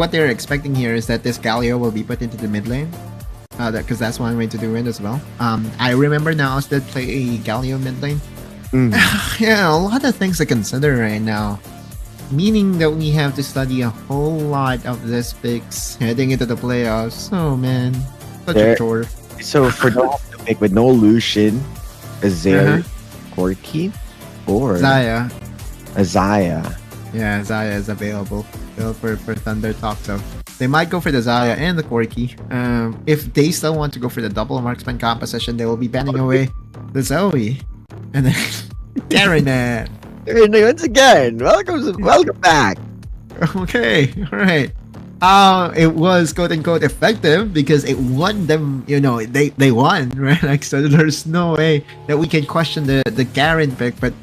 what they're expecting here is that this Galio will be put into the mid lane. Because that's one way to do it as well. I remember now did play a Galio mid lane. Yeah, a lot of things to consider right now. Meaning that we have to study a whole lot of this picks heading into the playoffs. Oh man, such a chore. So for the pick with no Lucian, Azir, Corki, or Zaya. Yeah, Zaya is available for Thunder Talk, so they might go for the Zaya and the Corki. If they still want to go for the double marksman composition, they will be banning away the Zoe. And then Garen. Once again, welcome back. Okay, alright. It was quote unquote effective because it won them, they won, right? Like, so there's no way that we can question the Garen pick, but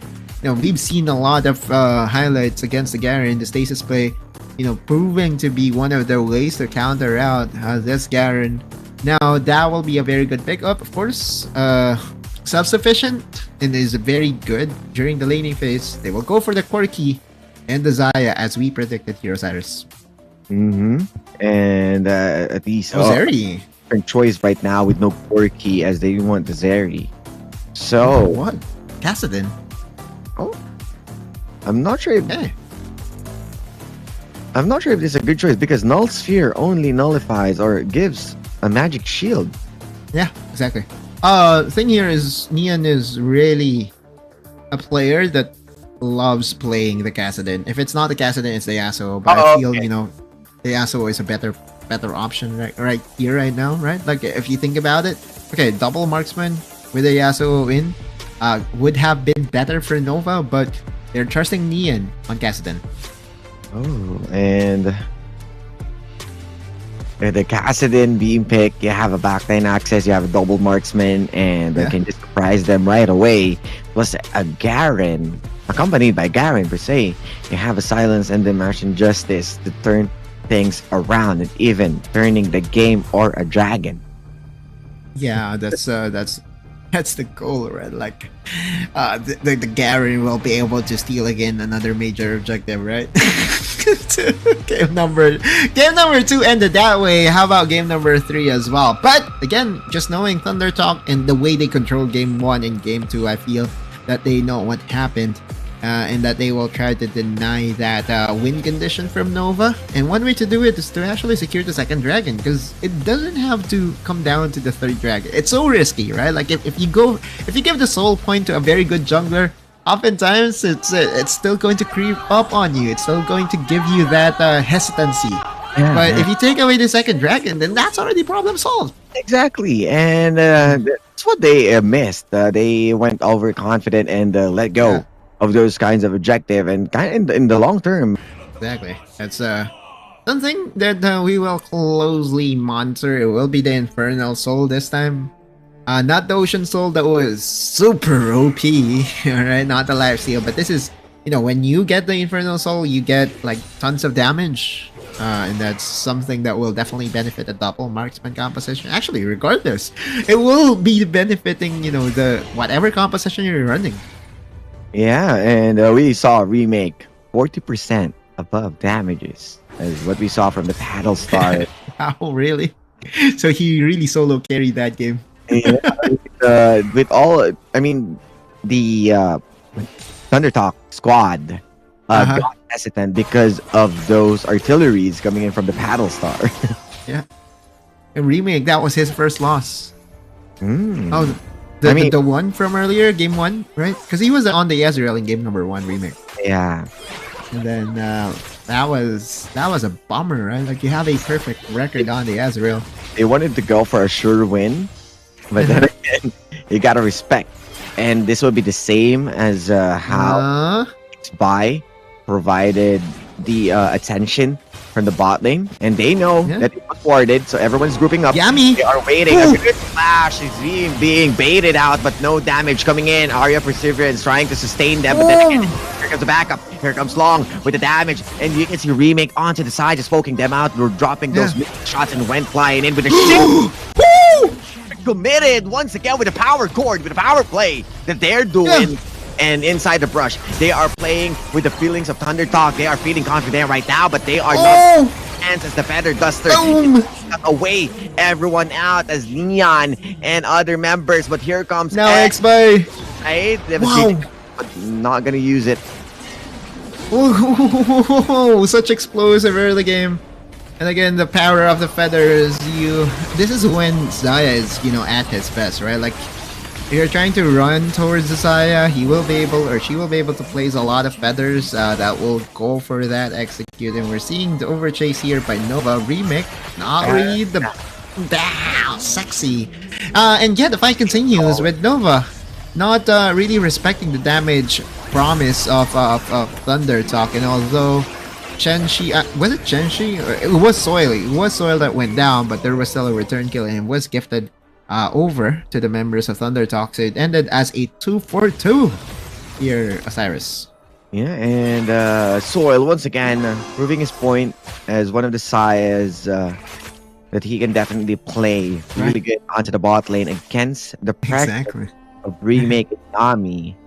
we've seen a lot of highlights against the Garen, the stasis play, proving to be one of the ways to counter out this Garen. Now, that will be a very good pickup. Of course, self-sufficient and is very good during the laning phase. They will go for the Corki and the Zaya as we predicted here, Osiris. And at least Zeri. Different choice right now with no Corki as they want the Zeri. So what? Kassadin. Oh, I'm not sure if this is a good choice because Null Sphere only nullifies or gives a magic shield. Yeah, exactly. Thing here is Neon is really a player that loves playing the Kassadin. If it's not the Kassadin, it's the Yasuo. But I feel the Yasuo is a better option right here right now, right? Like if you think about it, okay, double marksman with the Yasuo in would have been better for Nova, but they're trusting Neon on Kassadin. Oh, and the Kassadin being picked, you have a backline access, you have a double marksman, and you can just surprise them right away. Plus a Garen, accompanied by Garen per se, you have a silence and the Martian Justice to turn things around and even turning the game or a dragon. Yeah, that's the goal, right? Like, the Garen will be able to steal again another major objective, right? game number 2 ended that way. How about game number 3 as well? But again, just knowing Thunder Talk and the way they control game 1 and game 2, I feel that they know what happened. And that they will try to deny that win condition from Nova. And one way to do it is to actually secure the second dragon, because it doesn't have to come down to the third dragon. It's so risky, right? Like if you give the soul point to a very good jungler, oftentimes it's still going to creep up on you. It's still going to give you that hesitancy. But if you take away the second dragon, then that's already problem solved. Exactly, and that's what they missed. They went overconfident and let go of those kinds of objective, and kind of in the long term. Exactly. That's something that we will closely monitor. It will be the Infernal Soul this time. Not the Ocean Soul that was super OP, alright? Not the Lifesteal, but this is, when you get the Infernal Soul, you get like tons of damage. And that's something that will definitely benefit a double marksman composition. Actually, regardless, it will be benefiting, the whatever composition you're running. Yeah, and we saw a remake 40% above damages as what we saw from the Paddle Star. Wow, really? So he really solo carried that game. With all, the Thunder Talk squad got hesitant because of those artilleries coming in from the Paddle Star. Yeah. A remake, that was his first loss. Oh, the one from earlier, game 1, right? Because he was on the Ezreal in game number 1 remake. Yeah. And then that was a bummer, right? Like, you have a perfect record on the Ezreal. They wanted to go for a sure win, but then again, you gotta respect. And this will be the same as how Spy provided the attention from the bot lane, and they know that it was warded, so everyone's grouping up. Yummy. They are waiting. A good flash is being baited out, but no damage coming in. Arya Perseverance trying to sustain them, but then again, here comes the backup. Here comes Long with the damage, and you can see Remake onto the side, just poking them out. We're dropping those shots and went flying in with the shit. Committed once again with the power chord, with the power play that they're doing. And inside the brush, they are playing with the feelings of Thunder Talk. They are feeling confident right now, but they are not hands as the Feather Duster Boom! cut away everyone out as Neon and other members. But here comes Now X, X-Bay! right? Wow! But not gonna use it. Ooh, such explosive early game. And again, the power of the feathers, this is when Zaya is, at his best, right? Like, if you're trying to run towards Zaya, he will be able, or she will be able to place a lot of feathers that will go for that execute. And we're seeing the overchase here by Nova. Remake, not really the... Damn, sexy. And yeah, the fight continues with Nova not really respecting the damage promise of Thunder Talk. And although Chenshi, was it Chenshi? It was Soil. It was Soil that went down, but there was still a return kill and it was gifted over to the members of Thunder Talk. So it ended as a 2-4-2 here, Osiris. Yeah, and Soil once again proving his point as one of the Sayas that he can definitely play really good onto the bot lane against the pressure of Remake and Nami.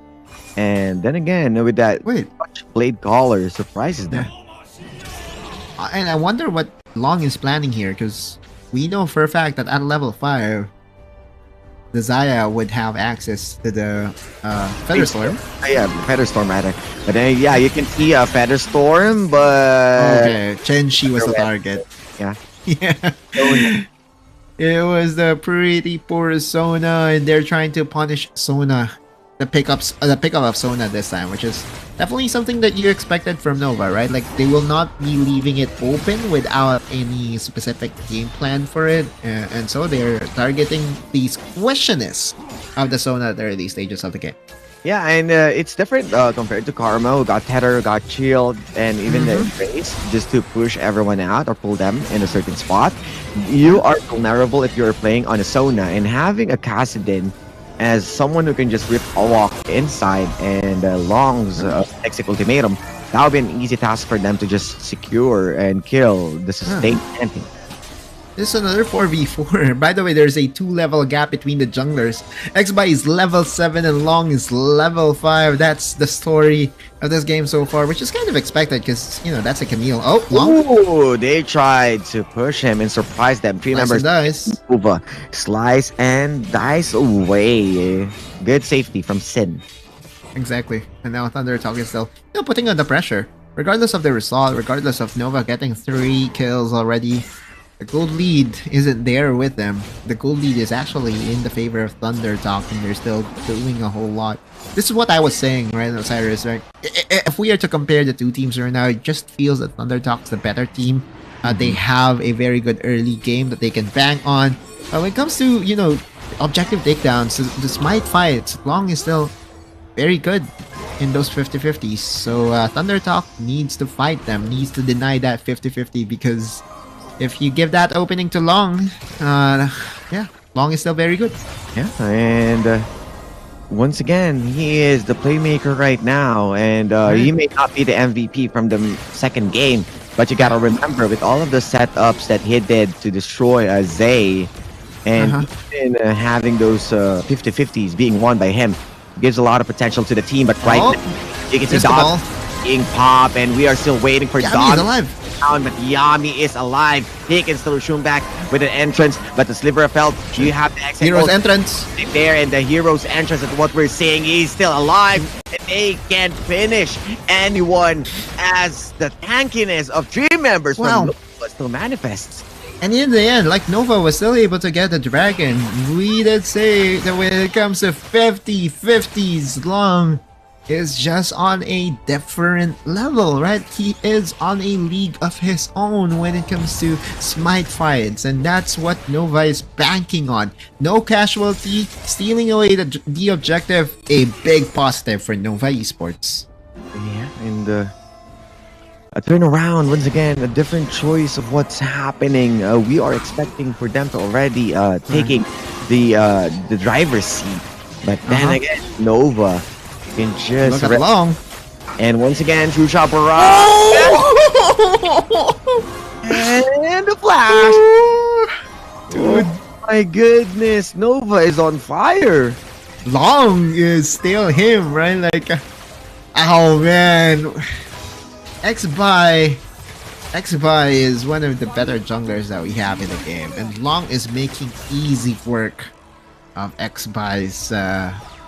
And then again, with that Blade Caller surprises them. And I wonder what Long is planning here, because we know for a fact that at level 5, the Zaya would have access to the Featherstorm. Yeah, Featherstorm rather. But then, yeah, you can see a Featherstorm, but... Okay, Chenshi was the target. Yeah. Yeah. It was the pretty poor Sona, and they're trying to punish Sona. The pickup of Sona this time, which is definitely something that you expected from Nova, right? Like, they will not be leaving it open without any specific game plan for it, and so they're targeting the squishiness of the Sona at the early stages of the game. Yeah, and it's different compared to Karma, who got Tether, got Shield, and even the Embrace, just to push everyone out or pull them in a certain spot. You are vulnerable if you're playing on a Sona, and having a Kassadin as someone who can just rip a walk inside and Long's exit ultimatum, that would be an easy task for them to just secure and kill the sustained ending. This is another 4v4. By the way, there's a 2-level gap between the junglers. X-Bai is level 7 and Long is level 5. That's the story of this game so far, which is kind of expected because, that's a Camille. Oh, Long. Ooh, they tried to push him and surprise them. 3 members. Over. Slice and dice away. Good safety from Sin. Exactly. And now Thunder Talk is still putting on the pressure. Regardless of the result, regardless of Nova getting 3 kills already, the gold lead isn't there with them. The gold lead is actually in the favor of Thunder Talk, and they're still doing a whole lot. This is what I was saying, right, Osiris, right? If we are to compare the two teams right now, it just feels that Thunder Talk's the better team. They have a very good early game that they can bank on. When it comes to, objective takedowns, the Smite fights, Long is still very good in those 50-50s. So Thunder Talk needs to fight them, needs to deny that 50-50, because if you give that opening to Long, Long is still very good. Yeah, and once again, he is the playmaker right now, and he may not be the MVP from the second game, but you gotta remember, with all of the setups that he did to destroy Zay, and even having those 50-50s being won by him, gives a lot of potential to the team. But right now, you can see Dog being pop, and we are still waiting for Dog. Alive. But Yami is alive. He can still resume back with an entrance, but the Sliver of Health, you have the exit Hero's entrance there, and the Hero's entrance is what we're seeing. He's still alive, and they can't finish anyone as the tankiness of 3 members from Nova still manifests. And in the end, like, Nova was still able to get the dragon. We did say that when it comes to 50-50s, Long is just on a different level, right? He is on a league of his own when it comes to Smite fights, and that's what Nova is banking on. No casualty, stealing away the objective, a big positive for Nova Esports. Yeah, and a turnaround once again, a different choice of what's happening. We are expecting for them to already taking the driver's seat, but then again, Nova can just look at Long. And once again, True Shot Barrage. And the flash. Dude, my goodness, Nova is on fire. Long is still him, right? Like, oh man, X-Bai Xby is one of the better junglers that we have in the game, and Long is making easy work of Xby's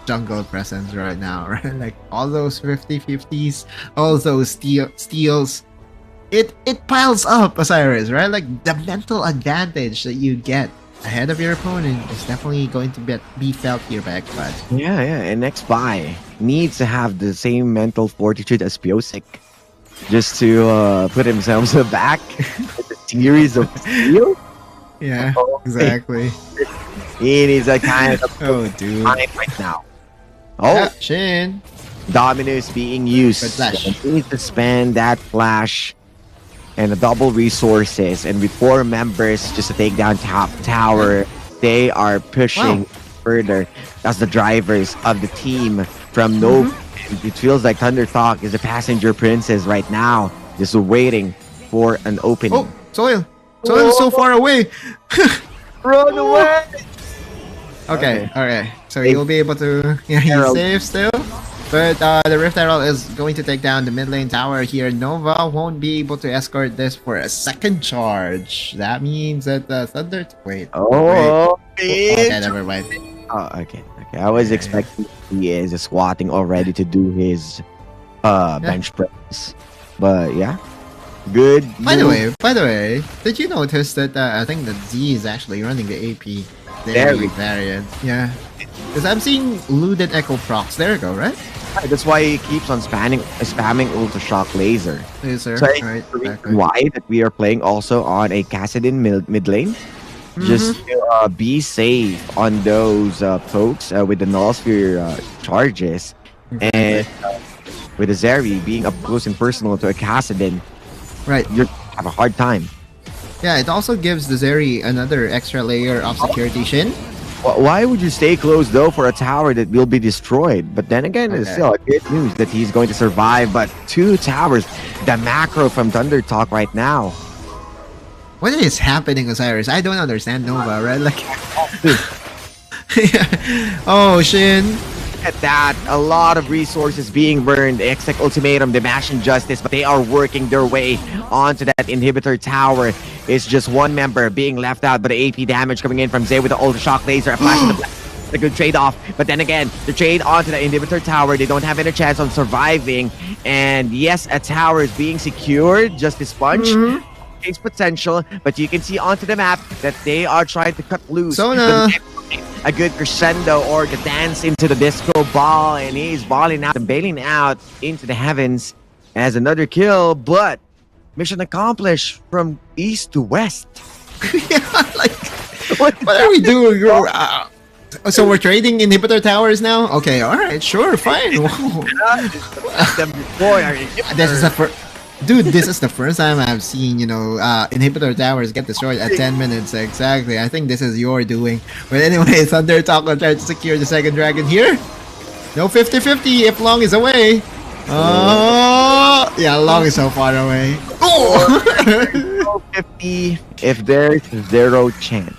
jungle presence right now, right? Like all those 50-50s, all those steals, it piles up, Osiris, right? Like the mental advantage that you get ahead of your opponent is definitely going to be felt here by Xby. Yeah, and Xby needs to have the same mental fortitude as Piosik just to put himself back with a series of steals. Yeah, exactly. He needs a kind of dude. time right now. Oh, yeah, Shin. Dominus being used. Good flash. He needs to spend that flash and the double resources, and with 4 members just to take down top tower, they are pushing further as the drivers of the team from Nova. It feels like Thunder Talk is a passenger princess right now, just waiting for an opening. Oh, Soil! Soil is so far away! Run away! Okay, alright. So you'll be able to... Yeah, he's safe still. But the Rift Herald is going to take down the mid lane tower here. Nova won't be able to escort this for a second charge. That means that Thunder... Wait. Oh, okay, never mind. Oh, okay. I was expecting he is squatting already to do his bench press. But yeah. Good. By the way, did you notice that I think that Z is actually running the AP variant? Yeah. Because I'm seeing Looted Echo procs. There you go, right? That's why he keeps on spamming Ultra Shock Laser. Laser, So right. exactly why that we are playing also on a Kassadin mid lane. Just to be safe on those pokes with the Null Sphere charges. And with the Zeri being up close and personal to a Kassadin, right, you have a hard time. Yeah, it also gives the Zeri another extra layer of security, Shin. Why would you stay close though for a tower that will be destroyed? But then again, it's still good news that he's going to survive. But 2 towers, the macro from Thunder Talk right now. What is happening, Osiris? I don't understand Nova, right? Like, oh, Shin. At that, a lot of resources being burned. Exec Ultimatum, the Mash Injustice, but they are working their way onto that inhibitor tower. It's just 1 member being left out, but the AP damage coming in from Zay with the Ultra Shock Laser, a flash in the black. A good trade-off, but then again, the trade onto the inhibitor tower, they don't have any chance on surviving. And yes, a tower is being secured, just this punch. Takes potential, but you can see onto the map that they are trying to cut loose. Sona. A good crescendo or the dance into the disco ball, and he's balling out and bailing out into the heavens as another kill, but mission accomplished from east to west. Yeah, like, what are we doing? So we're trading inhibitor towers now? Okay, alright, sure, fine. This is the first... Dude, this is the first time I've seen, inhibitor towers get destroyed at 10 minutes exactly. I think this is your doing. But anyway, Thunder Talk will try to secure the second dragon here. No 50-50 if Long is away. Oh, yeah, Long is so far away. Oh! 50 if there's 0 chance.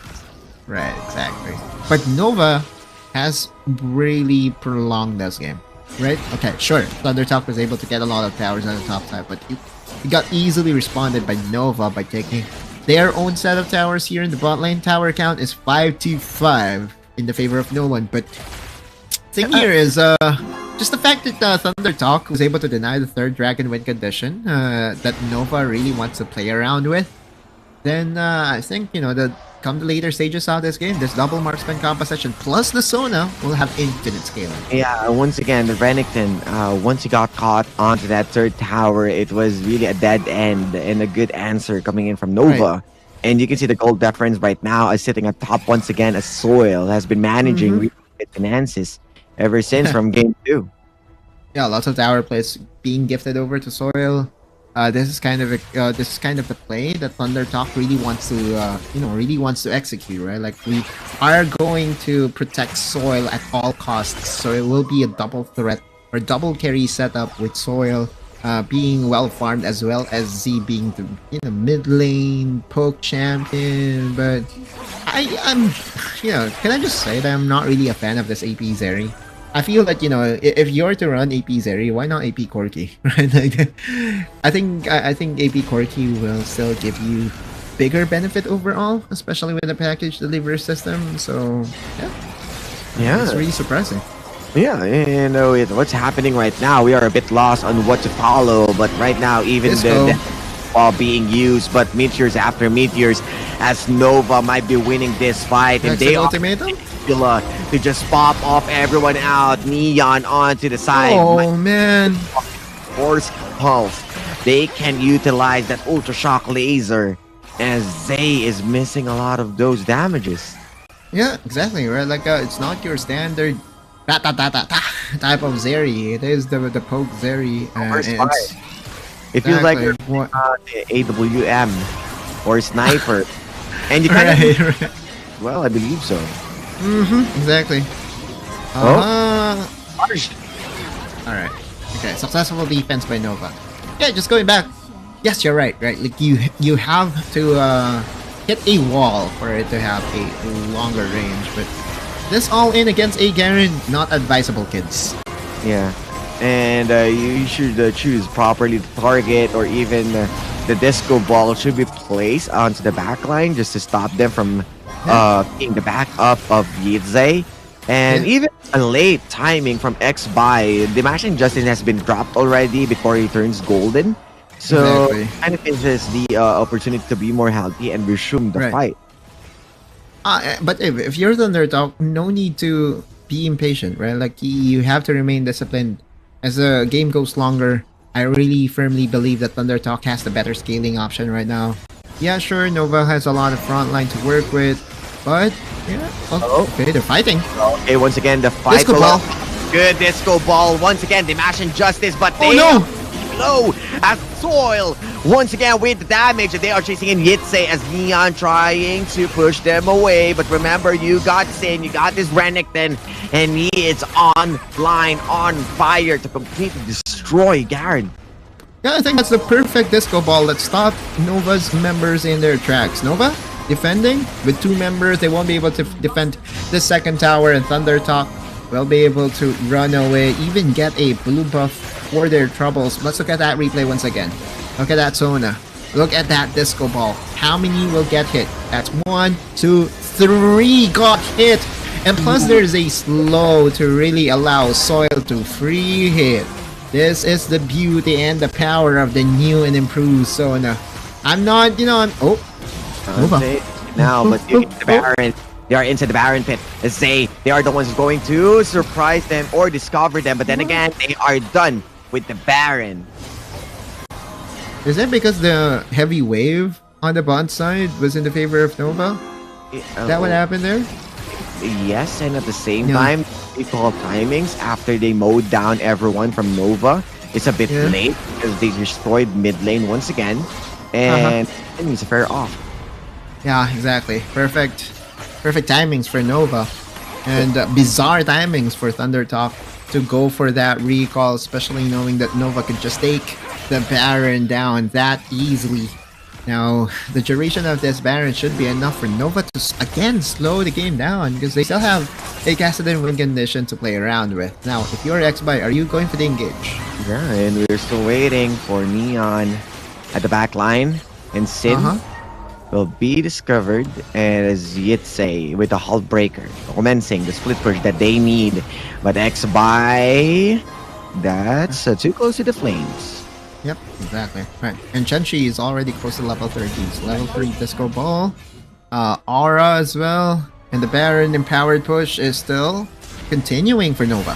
Right, exactly. But Nova has really prolonged this game. Right? Okay, sure. Thunder Talk was able to get a lot of towers on the top side, but he got easily responded by Nova by taking their own set of towers here in the bot lane. Tower count is 5-5 in the favor of no one, but thing here is just the fact that Thunder Talk was able to deny the 3rd dragon win condition that Nova really wants to play around with. Then I think, come the later stages of this game, this double marksman composition plus the Sona will have infinite scaling. Yeah, once again, the Renekton, once he got caught onto that 3rd tower, it was really a dead end and a good answer coming in from Nova. Right. And you can see the gold difference right now is sitting at top once again as Soil has been managing finances ever since from game 2. Yeah, lots of tower plays being gifted over to Soil. This is kind of the play that Thunder Talk really wants to execute, right? Like, we are going to protect Soil at all costs, so it will be a double threat or double carry setup with Soil being well farmed as well as Z being the mid lane poke champion. But I'm can I just say that I'm not really a fan of this AP Zeri? I feel like, if you're to run AP Zeri, why not AP Corki? Right? Like, I think AP Corki will still give you bigger benefit overall, especially with the package delivery system. So yeah, it's really surprising. Yeah, what's happening right now, we are a bit lost on what to follow. But right now, even the ball being used, but meteors after meteors, as Nova might be winning this fight, and they ultimatum to just pop off everyone out. Neon onto the side. Oh man! Force pulse. They can utilize that ultra shock laser, as Zay is missing a lot of those damages. Yeah, exactly. Right, like it's not your standard type of Zeri. It is the poke Zeri. It feels like the AWM or sniper, and you kind of. Well, I believe so. Exactly. Alright. Okay, successful defense by Nova. Yeah, just going back. Yes, you're right. Right, like you have to hit a wall for it to have a longer range, but this all in against a Garen, not advisable, kids. Yeah, and you should choose properly the target, or even the disco ball should be placed onto the back line just to stop them from being the backup of Yitzay. And even a late timing from X-By, the Mashing Justin has been dropped already before he turns golden. So kind of gives us the opportunity to be more healthy and resume the fight. But if you're Thundertalk, no need to be impatient, right? Like you have to remain disciplined. As the game goes longer, I really firmly believe that Thundertalk has the better scaling option right now. Yeah, sure, Nova has a lot of frontline to work with, but okay, they're fighting. Okay, once again, the fight. Disco ball. Good disco ball. Once again, they mash injustice, but they low as Soil once again with the damage. They are chasing in Yitzay as Neon trying to push them away. But remember, you got Sin, you got this Renekton, and he is on fire to completely destroy Garen. Yeah, I think that's the perfect disco ball that stopped Nova's members in their tracks. Nova defending with two members, they won't be able to defend the second tower, and Thundertalk will be able to run away, even get a blue buff for their troubles. Let's look at that replay once again. Look at that Sona. Look at that disco ball. How many will get hit? That's 1, 2, 3 got hit. And plus there's a slow to really allow Soil to free hit. This is the beauty and the power of the new and improved Sona. I'm not, now, but the Baron. They are into the Baron pit. They are the ones who's going to surprise them or discover them. But then again, they are done with the Baron. Is that because the heavy wave on the bot side was in the favor of Nova? Is that what happened there? Yes, and at the same time, they call timings after they mowed down everyone from Nova. It's a bit late because they destroyed mid lane once again. And it's a fair off. Yeah, exactly. Perfect timings for Nova, and bizarre timings for Thundertalk to go for that recall, especially knowing that Nova could just take the Baron down that easily. Now, the duration of this Baron should be enough for Nova to again slow the game down, because they still have a Kassadin win condition to play around with. Now, if you're X-By, are you going for the engage? Yeah, and we're still waiting for Neon at the back line, and Sin will be discovered as Yitzay with the Halt Breaker, commencing the split push that they need. But X-By, that's too close to the flames. Yep, exactly. Right, and Chenchi is already close to level 30. So level 3 Disco Ball, Aura as well, and the Baron empowered push is still continuing for Nova.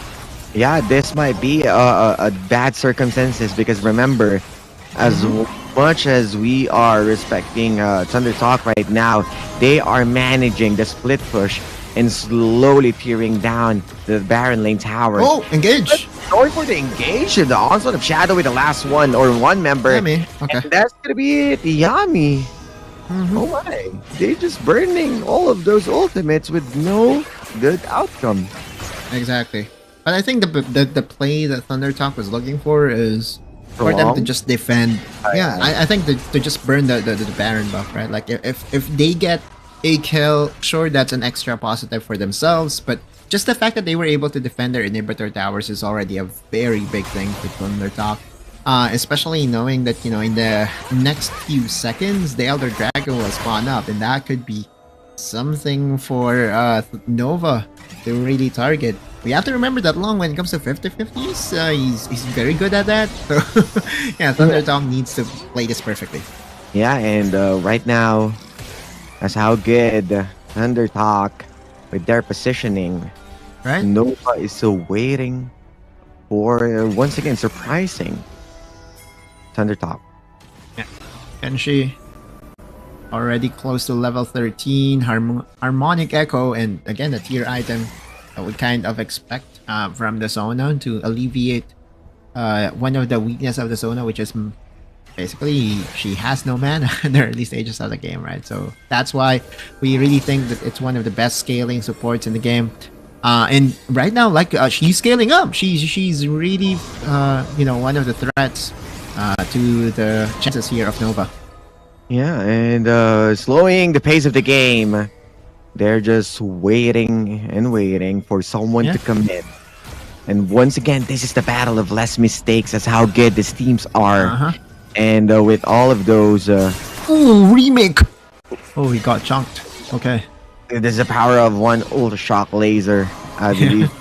Yeah, this might be a bad circumstances, because remember, as much as we are respecting Thundertalk right now, they are managing the split push and slowly tearing down the Baron lane tower. Oh, engage! Going for the engage, the onslaught of Shadow with the last one member. Yummy. Okay. And that's gonna be it, Yami. Oh my, they're just burning all of those ultimates with no good outcome. Exactly. But I think the play that Thundertalk was looking for is for them to just defend. I think to just burn the Baron buff, right? Like if they get a kill, sure, that's an extra positive for themselves, but just the fact that they were able to defend their inhibitor towers is already a very big thing for Thundertalk. Especially knowing that, you know, in the next few seconds, the Elder Dragon will spawn up, and that could be something for Nova to really target. We have to remember that Long, when it comes to 50-50s, he's very good at that. So, yeah, Thundertalk needs to play this perfectly. Yeah, and right now, that's how good Thundertalk with their positioning. Right? Nova is still waiting for, once again, surprising Thundertalk. Yeah. Kenshi already close to level 13. Harmonic Echo, and again, the tier item that we kind of expect from the Zona to alleviate one of the weakness of the Zona, which is basically she has no mana in the early stages of the game, right? So that's why we really think that it's one of the best scaling supports in the game. And right now, like, she's scaling up. She's really you know, one of the threats to the chances here of Nova. Yeah, and slowing the pace of the game. They're just waiting and waiting for someone to come in. And once again, this is the battle of less mistakes. That's how good these teams are. And with all of those... Ooh, remake! Oh, he got chunked. Okay. There's the power of one Ultra Shock Laser, I believe.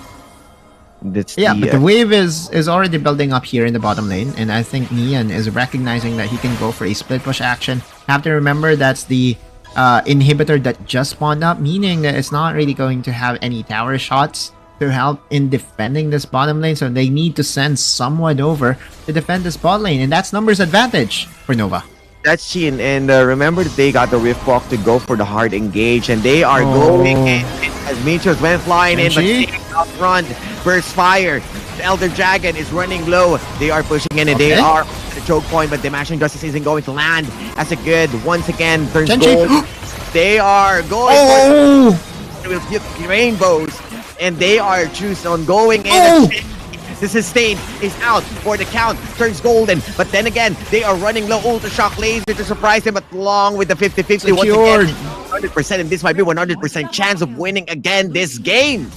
That's but the wave is already building up here in the bottom lane, and I think Nian is recognizing that he can go for a split push action. Have to remember that's the inhibitor that just spawned up, meaning that it's not really going to have any tower shots to help in defending this bottom lane, so they need to send someone over to defend this bot lane, and that's numbers advantage for Nova. That's Chin, and remember that they got the Rift Walk to go for the hard engage, and they are going in as Meteors went flying in, but staying out front. Burst fire. The Elder Dragon is running low. They are pushing in, and they are at the choke point, but the Mashing Justice isn't going to land. That's a good, once again, turns gold. They are going for with rainbows, and they are choosing on going in. The sustain is out for the count, turns golden, but then again, they are running low. Ultra Shock Laser to surprise them, but Long with the 50-50 once again. 100%, and this might be 100% chance of winning again this game.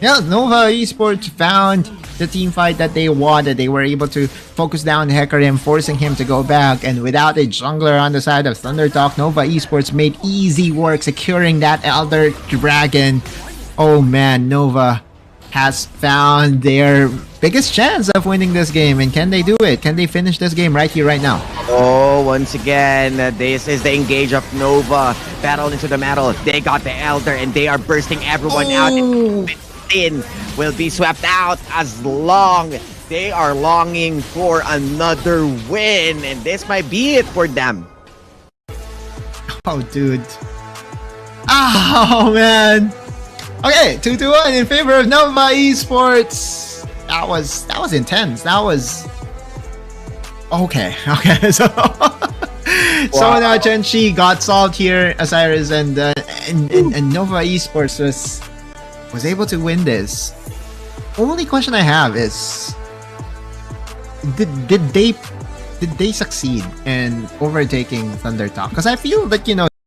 Yeah, Nova Esports found the team fight that they wanted. They were able to focus down Hecarim, forcing him to go back, and without a jungler on the side of Thundertalk, Nova Esports made easy work securing that Elder Dragon. Oh man, Nova has found their biggest chance of winning this game, and can they do it? Can they finish this game right here, right now? Oh, once again, this is the engage of Nova. Battle into the metal. They got the Elder, and they are bursting everyone out. In will be swept out as Long. They are longing for another win, and this might be it for them. Oh, dude. Oh, man. Okay, 2-1 in favor of Nova Esports. That was intense. That was okay. So so now Chenchi got solved here, Osiris, and Nova Esports was able to win this. Only question I have is, did they succeed in overtaking Thundertalk? Because I feel that, you know,